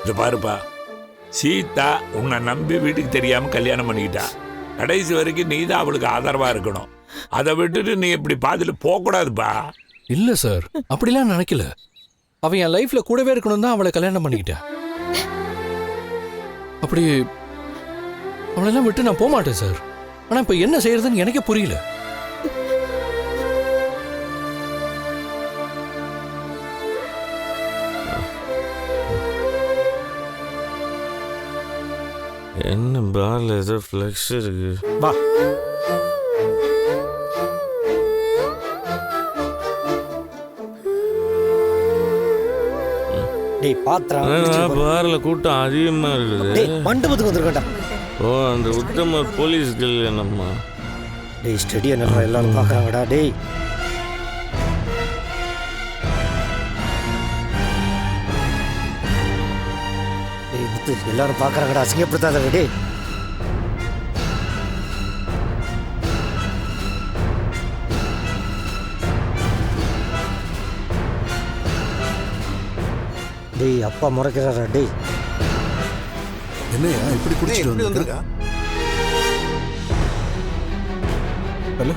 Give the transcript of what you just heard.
இது பாருப்பா, சீதா உன்னை நம்பி வீட்டுக்கு தெரியாம கல்யாணம் பண்ணிக்கிட்டா. கடைசி வரைக்கும் நீ தான் அவளுக்கு ஆதரவா இருக்கணும். அதை விட்டுட்டு நீ இப்படி பார்த்துட்டு போகக்கூடாதுப்பா. இல்ல சார், அப்படிலாம் நினைக்கல. அவன் என் லைஃப்ல கூடவே இருக்கணும் தான் அவளை கல்யாணம் பண்ணிக்கிட்டேன். அப்படி அவளெல்லாம் விட்டு நான் போக மாட்டேன் சார். ஆனா இப்ப என்ன செய்யறதுன்னு எனக்கே புரியல. என்ன பால் ஏதோ ஃப்ளெக்ஸ் இருக்கு. வா. டேய் பாத்திரம் பார்ல கூட்டம் அதிகமா இருக்குது. மண்டபத்துக்கு வந்துருக்கா. ஓ, அந்த உத்தமர் போலீஸ் கல்யாணம்மா. டேய் ஸ்டெடியா நல்லா எல்லாரும் பாக்குறாங்கடா. டேய் எல்லாரும் பாக்குறாங்கடா. அசிங்கப்படுத்தாத. டேய் டேய் அப்பா முறைக்கிறாரா. டேய் என்னையா இப்படி குடிச்சிட்டு வந்திருக்க? ஹலோ